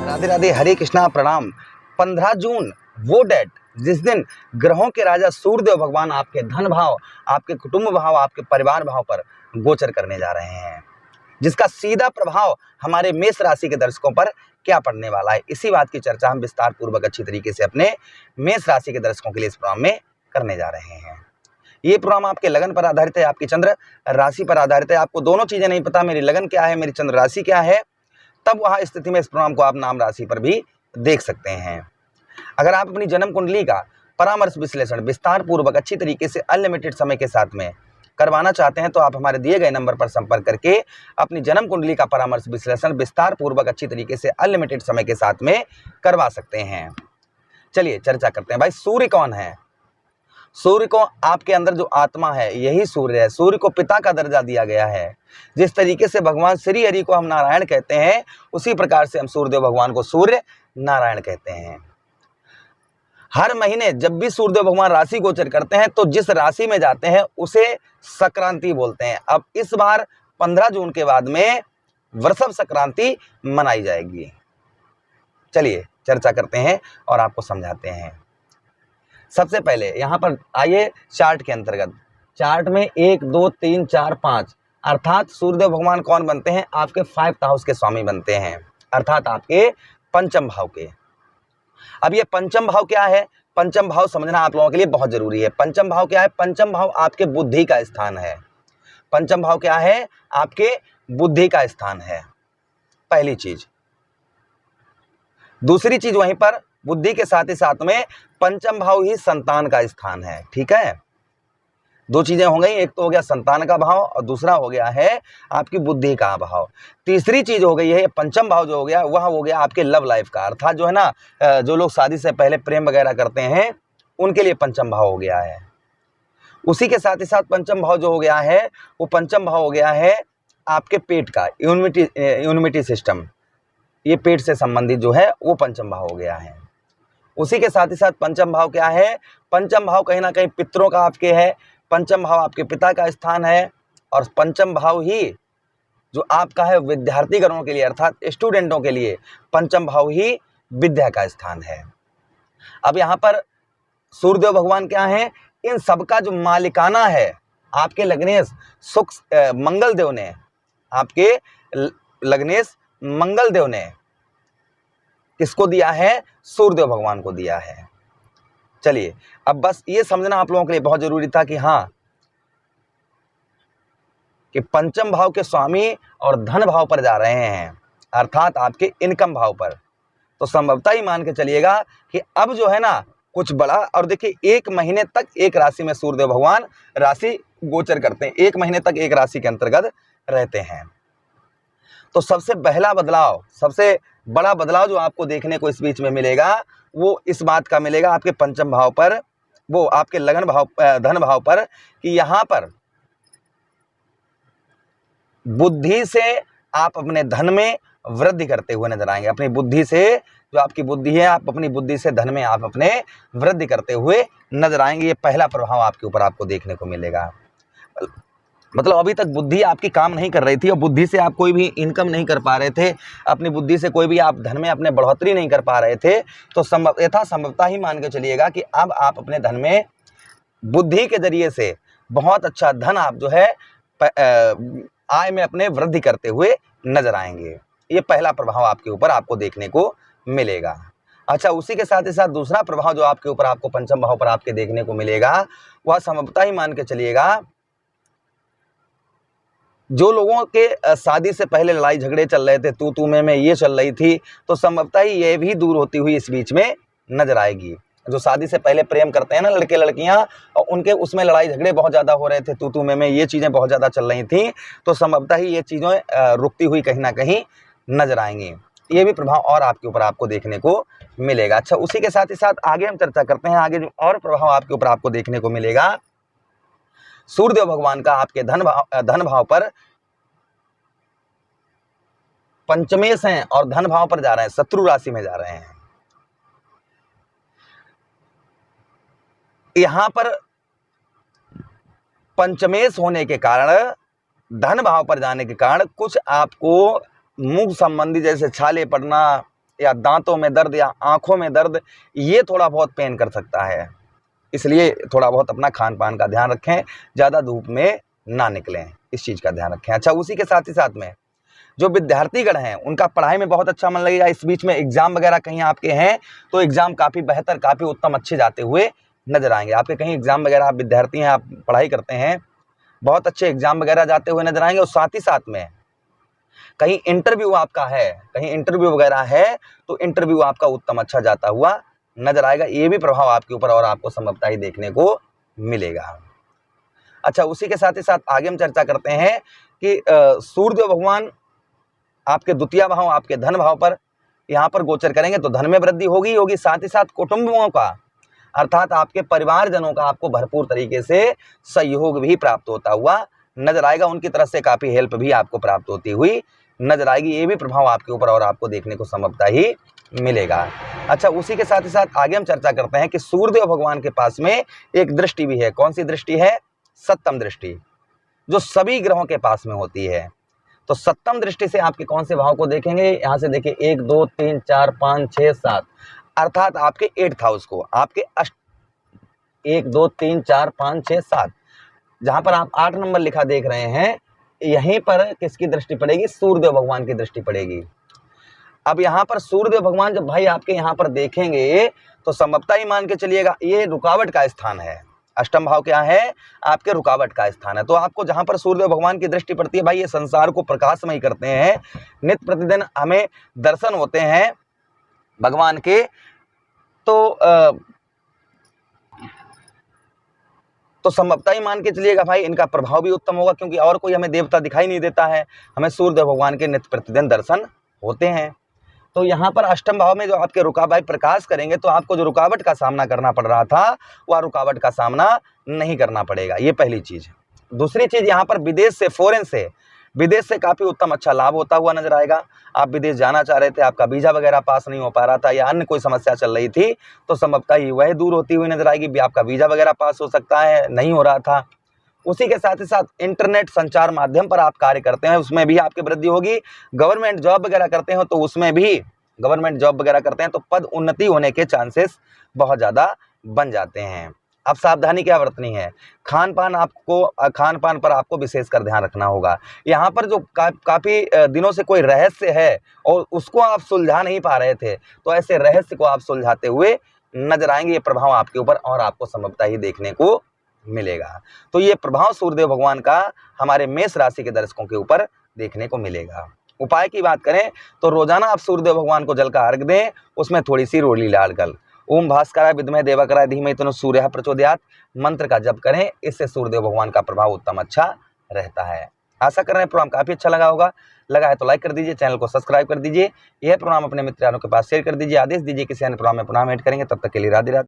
राधे राधे, हरे कृष्णा, प्रणाम। 15 जून वो डेट जिस दिन ग्रहों के राजा सूर्यदेव भगवान आपके धन भाव, आपके कुटुंब भाव, आपके परिवार भाव पर गोचर करने जा रहे हैं, जिसका सीधा प्रभाव हमारे मेष राशि के दर्शकों पर क्या पड़ने वाला है, इसी बात की चर्चा हम विस्तार पूर्वक अच्छी तरीके से अपने मेष राशि के दर्शकों के लिए इस प्रोग्राम में करने जा रहे हैं। ये प्रोग्राम आपके लगन पर आधारित है, आपकी चंद्र राशि पर आधारित है। आपको दोनों चीजें नहीं पता, मेरी लगन क्या है, मेरी चंद्र राशि क्या है, तब वहां स्थिति में इस प्रोग्राम को आप नाम राशि पर भी देख सकते हैं। अगर आप अपनी जन्म कुंडली का परामर्श विश्लेषण विस्तार पूर्वक अच्छी तरीके से अनलिमिटेड समय के साथ में करवाना चाहते हैं तो आप हमारे दिए गए नंबर पर संपर्क करके अपनी जन्म कुंडली का परामर्श विश्लेषण विस्तार पूर्वक अच्छी तरीके से अनलिमिटेड समय के साथ में करवा सकते हैं। चलिए चर्चा करते हैं। भाई, सूर्य कौन है? सूर्य को आपके अंदर जो आत्मा है यही सूर्य है। सूर्य को पिता का दर्जा दिया गया है। जिस तरीके से भगवान श्री हरि को हम नारायण कहते हैं, उसी प्रकार से हम सूर्यदेव भगवान को सूर्य नारायण कहते हैं। हर महीने जब भी सूर्यदेव भगवान राशि गोचर करते हैं तो जिस राशि में जाते हैं उसे संक्रांति बोलते हैं। अब इस बार 15 जून के बाद में वृषभ संक्रांति मनाई जाएगी। चलिए चर्चा करते हैं और आपको समझाते हैं। सबसे पहले यहाँ पर आइए चार्ट के अंतर्गत। चार्ट में 1 2 3 4 5 अर्थात सूर्यदेव भगवान कौन बनते हैं? आपके 5th हाउस के स्वामी बनते हैं, अर्थात आपके पंचम भाव के। अब ये पंचम भाव क्या है? पंचम भाव समझना आप लोगों के लिए बहुत जरूरी है। पंचम भाव क्या है? पंचम भाव आपके बुद्धि का स्थान है। पंचम भाव क्या है? आपके बुद्धि का स्थान है, पहली चीज। दूसरी चीज, वहीं पर बुद्धि के साथ ही साथ में पंचम भाव ही संतान का स्थान है। ठीक है, दो चीजें हो गई, एक तो हो गया संतान का भाव और दूसरा हो गया है आपकी बुद्धि का भाव। तीसरी चीज हो गई है पंचम भाव जो हो गया वह हो गया आपके लव लाइफ का, अर्थात जो है ना, जो लोग शादी से पहले प्रेम वगैरह करते हैं उनके लिए पंचम भाव हो गया है। उसी के साथ ही साथ पंचम भाव जो हो गया है वो पंचम भाव हो गया है आपके पेट का, इम्यूनिटी सिस्टम, ये पेट से संबंधित जो है वो पंचम भाव हो गया है। उसी के साथ ही साथ पंचम भाव क्या है? पंचम भाव कहीं ना कहीं पितरों का आपके है, पंचम भाव आपके पिता का स्थान है, और पंचम भाव ही जो आपका है विद्यार्थी गणों के लिए अर्थात स्टूडेंटों के लिए पंचम भाव ही विद्या का स्थान है। अब यहाँ पर सूर्यदेव भगवान क्या है? इन सबका जो मालिकाना है आपके लग्नेश मंगल देव ने, आपके लग्नेश मंगल देव ने किसको दिया है? सूर्यदेव भगवान को दिया है। चलिए, अब बस ये समझना आप लोगों के लिए बहुत जरूरी था कि हाँ, कि पंचम भाव के स्वामी और धन भाव पर जा रहे हैं, अर्थात आपके इनकम भाव पर, तो संभवतः ही मान के चलिएगा कि अब जो है ना कुछ बड़ा। और देखिए, 1 महीने तक एक राशि में सूर्यदेव भगवान राशि गोचर करते हैं, 1 महीने तक एक राशि के अंतर्गत रहते हैं। तो सबसे पहला बदलाव, सबसे बड़ा बदलाव जो आपको देखने को इस बीच में मिलेगा वो इस बात का मिलेगा आपके पंचम भाव पर, वो आपके लगन भाव, धन भाव पर, कि यहाँ पर बुद्धि से आप अपने धन में वृद्धि करते हुए नजर आएंगे। अपनी बुद्धि से, जो आपकी बुद्धि है, आप अपनी बुद्धि से धन में आप अपने वृद्धि करते हुए नजर आएंगे। ये पहला प्रभाव आपके ऊपर आपको देखने को मिलेगा। मतलब अभी तक बुद्धि आपकी काम नहीं कर रही थी और बुद्धि से आप कोई भी इनकम नहीं कर पा रहे थे, अपनी बुद्धि से कोई भी आप धन में अपने बढ़ोतरी नहीं कर पा रहे थे, तो संभवतः ही मान के चलिएगा कि अब आप अपने धन में बुद्धि के जरिए से बहुत अच्छा धन आप जो है आय में अपने वृद्धि करते हुए नजर आएंगे। ये पहला प्रभाव आपके ऊपर आपको देखने को मिलेगा। अच्छा, उसी के साथ ही साथ दूसरा प्रभाव जो आपके ऊपर आपको पंचम भाव पर आपके देखने को मिलेगा वह संभवतः ही मान के चलिएगा, जो लोगों के शादी से पहले लड़ाई झगड़े चल रहे थे, तू में ये चल रही थी, तो संभवतः ही ये भी दूर होती हुई इस बीच में नजर आएगी। जो शादी से पहले प्रेम करते हैं ना लड़के लड़कियां, और उनके उसमें लड़ाई झगड़े बहुत ज़्यादा हो रहे थे, तू में ये चीज़ें बहुत ज़्यादा चल रही थी, तो संभवतः ही ये चीज़ें रुकती हुई कहीं ना कहीं नजर आएंगी। ये भी प्रभाव और आपके ऊपर आपको देखने को मिलेगा। अच्छा, उसी के साथ ही साथ आगे हम चर्चा करते हैं, आगे जो और प्रभाव आपके ऊपर आपको देखने को मिलेगा, सूर्यदेव भगवान का आपके धन भाव पर पंचमेश हैं और धन भाव पर जा रहे हैं, शत्रु राशि में जा रहे हैं। यहां पर पंचमेश होने के कारण, धन भाव पर जाने के कारण कुछ आपको मुख संबंधी जैसे छाले पड़ना, या दांतों में दर्द या आँखों में दर्द, ये थोड़ा बहुत पेन कर सकता है। इसलिए थोड़ा बहुत अपना खान पान का ध्यान रखें, ज़्यादा धूप में ना निकलें, इस चीज़ का ध्यान रखें। अच्छा, उसी के साथ ही साथ में जो विद्यार्थीगण हैं उनका पढ़ाई में बहुत अच्छा मन लगेगा। इस बीच में एग्ज़ाम वगैरह कहीं आपके हैं तो एग्ज़ाम काफ़ी बेहतर, काफ़ी उत्तम, अच्छे जाते हुए नजर आएंगे। आपके कहीं एग्ज़ाम वगैरह, आप विद्यार्थी हैं, आप पढ़ाई करते हैं, बहुत अच्छे एग्ज़ाम वगैरह जाते हुए नजर आएंगे। और साथ ही साथ में कहीं इंटरव्यू आपका है, कहीं इंटरव्यू वगैरह है तो इंटरव्यू आपका उत्तम अच्छा जाता हुआ नजर आएगा। ये भी प्रभाव आपके ऊपर और आपको संभवतः ही देखने को मिलेगा। अच्छा, उसी के साथ ही साथ आगे हम चर्चा करते हैं कि सूर्यदेव भगवान आपके द्वितीय भाव, आपके धन भाव पर यहाँ पर गोचर करेंगे तो धन में वृद्धि होगी होगी। साथ ही साथ कुटुंबों का, अर्थात आपके परिवारजनों का आपको भरपूर तरीके से सहयोग भी प्राप्त होता हुआ नजर आएगा। उनकी तरफ से काफ़ी हेल्प भी आपको प्राप्त होती हुई नजर आएगी। ये भी प्रभाव आपके ऊपर और आपको देखने को संभवतः ही मिलेगा। अच्छा, उसी के साथ ही साथ आगे हम चर्चा करते हैं कि सूर्यदेव भगवान के पास में एक दृष्टि भी है। कौन सी दृष्टि है? सप्तम दृष्टि, जो सभी ग्रहों के पास में होती है। तो सप्तम दृष्टि से आपके कौन से भाव को देखेंगे? यहाँ से देखिए 1 2 3 4 5 6 7, अर्थात आपके 8th हाउस को, आपके 1 2 3 4 5 6 7, जहां पर आप 8 नंबर लिखा देख रहे हैं, यहीं पर किसकी दृष्टि पड़ेगी? सूर्यदेव भगवान की दृष्टि पड़ेगी। अब यहाँ पर सूर्यदेव भगवान जब भाई आपके यहाँ पर देखेंगे तो संभवतः ही मान के चलिएगा ये रुकावट का स्थान है। अष्टम भाव क्या है? आपके रुकावट का स्थान है। तो आपको जहां पर सूर्यदेव भगवान की दृष्टि पड़ती है, भाई ये संसार को प्रकाशमय करते हैं, नित्य प्रतिदिन हमें दर्शन होते हैं भगवान के, तो संभवतः ही मान के चलिएगा भाई इनका प्रभाव भी उत्तम होगा, क्योंकि और कोई हमें देवता दिखाई नहीं देता है, हमें सूर्यदेव भगवान के नित्य प्रतिदिन दर्शन होते हैं। तो यहाँ पर अष्टम भाव में जो आपके रुकावट प्रकाश करेंगे तो आपको जो रुकावट का सामना करना पड़ रहा था वह रुकावट का सामना नहीं करना पड़ेगा। ये पहली चीज़। दूसरी चीज़, यहाँ पर विदेश से, फॉरेन से, विदेश से काफ़ी उत्तम अच्छा लाभ होता हुआ नजर आएगा। आप विदेश जाना चाह रहे थे, आपका वीज़ा वगैरह पास नहीं हो पा रहा था या अन्य कोई समस्या चल रही थी तो संभवतः ही वह दूर होती हुई नजर आएगी। आपका वीज़ा वगैरह पास हो सकता है, नहीं हो रहा था। उसी के साथ ही साथ इंटरनेट संचार माध्यम पर आप कार्य करते हैं, उसमें भी आपकी वृद्धि होगी। गवर्नमेंट जॉब वगैरह करते हो तो उसमें भी, गवर्नमेंट जॉब वगैरह करते हैं तो पद उन्नति होने के चांसेस बहुत ज़्यादा बन जाते हैं। अब सावधानी क्या बरतनी है? खान पान पर आपको विशेषकर ध्यान रखना होगा। यहाँ पर जो काफ़ी दिनों से कोई रहस्य है और उसको आप सुलझा नहीं पा रहे थे, तो ऐसे रहस्य को आप सुलझाते हुए नजर आएंगे। ये प्रभाव आपके ऊपर और आपको संभवतः ही देखने को मिलेगा। तो ये प्रभाव सूर्यदेव भगवान का हमारे मेष राशि के दर्शकों के ऊपर देखने को मिलेगा। उपाय की बात करें तो रोजाना आप सूर्यदेव भगवान को जल का अर्घ दें, उसमें थोड़ी सी रोली डालकर ओम भास्कराय विद्महे देवकराय धीमहि तन्नो सूर्यः प्रचोदयात् मंत्र का जप करें। इससे सूर्यदेव भगवान का प्रभाव उत्तम अच्छा रहता है। आशा कर रहे हैं प्रोग्राम काफ़ी अच्छा लगा होगा। लगा है तो लाइक कर दीजिए, चैनल को सब्सक्राइब कर दीजिए, यह प्रोग्राम अपने मित्रों के पास शेयर कर दीजिए, आदेश दीजिए किसी अन्य प्रोग्राम में पुनः ऐड करेंगे। तब तक के लिए राधे राधे।